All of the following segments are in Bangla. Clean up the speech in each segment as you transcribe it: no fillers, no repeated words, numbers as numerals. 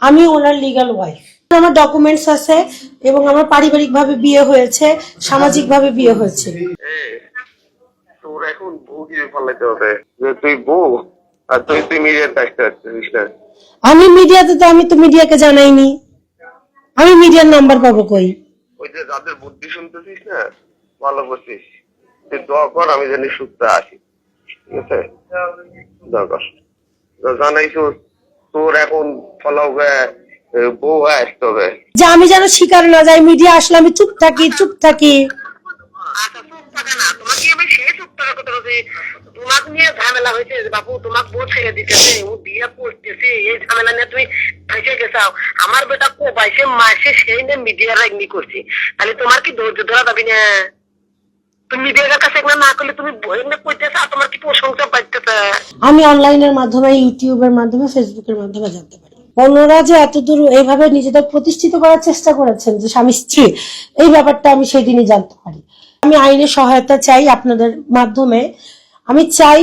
আমি ওনার লিগ্যাল ওয়াইফ। আমার ডকুমেন্টস আছে এবং আমার পারিবারিক ভাবে বিয়ে হয়েছে, সামাজিক ভাবে বিয়ে হয়েছে। তোর এখন বউ কি পাল্লাইতে হবে যে তুই বউ আর তুই মিডিয়ার কাজটা করছিস না? আমি মিডিয়াতে তো আমি তো মিডিয়াকে জানাইনি, আমি মিডিয়ার নাম্বার পাবো কই? ওই যে যাদের বুদ্ধি শুনতেছিস না, ভালো করছিস, তুই দোয়া কর আমি জানি সুস্থ আসি, ঠিক আছে? দোয়া কর। জানাইছো তোর এখন ফলাও বউ আসতে হবে। যে আমি যেন শিকার না যাই, মিডিয়া আসলে আমি চুপ থাকি। আচ্ছা চুপ থাকে না, তোমাকে আমি সেই চুপ থাকার কথা বলছি। তোমাকে নিয়ে ঝামেলা হয়েছে বাপু, তোমাকে বউ ছেড়ে দিতেছে, ও বিয়ে করতেছে, এই ঝামেলা নিয়ে তুমি ফেসে গেছাও। আমার বেটা কোপাইছে মাসে, সেই নিয়ে মিডিয়ার এমনি করছি, তাহলে তোমার কি ধৈর্য ধরা যাবি না? তুমি মিডিয়ার কাছে না করলে তুমি এমনি করতেছে, আর তোমার কি প্রশংসা পাইতেছে? আমি অনলাইনের মাধ্যমে, ইউটিউবের মাধ্যমে, ফেসবুকের মাধ্যমে জানতে পারি। অন্যরা যে এতদূর এইভাবে নিজেদের প্রতিষ্ঠিত করার চেষ্টা করেছেন যে স্বামী স্ত্রী, এই ব্যাপারটা আমি সেই দিনই জানতে পারি। আমি আইনের সহায়তা চাই আপনাদের মাধ্যমে। আমি চাই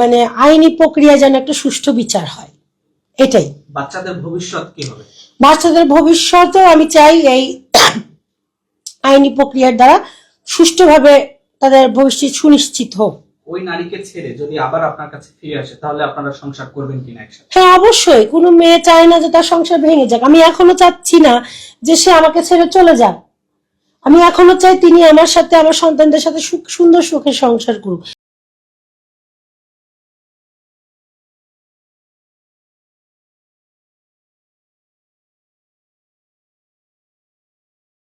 মানে আইনি প্রক্রিয়া যেন একটা সুষ্ঠু বিচার হয়, এটাই। বাচ্চাদের ভবিষ্যৎ কি হবে? বাচ্চাদের ভবিষ্যতেও আমি চাই এই আইনি প্রক্রিয়ার দ্বারা সুষ্ঠুভাবে তাদের ভবিষ্যৎ সুনিশ্চিত হোক। ওই নারীকে ছেড়ে যদি আবার আপনার কাছে ফিরে আসে, তাহলে আপনারা সংসার করবেন কিনা একসাথে? হ্যাঁ, অবশ্যই। কোনো মেয়ে চায় না যে তার সংসার ভেঙে যাক। আমি এখনো চাচ্ছি না যে সে আমাকে ছেড়ে চলে যাক। আমি এখনো চাই তিনি আমার সাথে, আমার সন্তানদের সাথে সুন্দর সুখে সংসার করুক।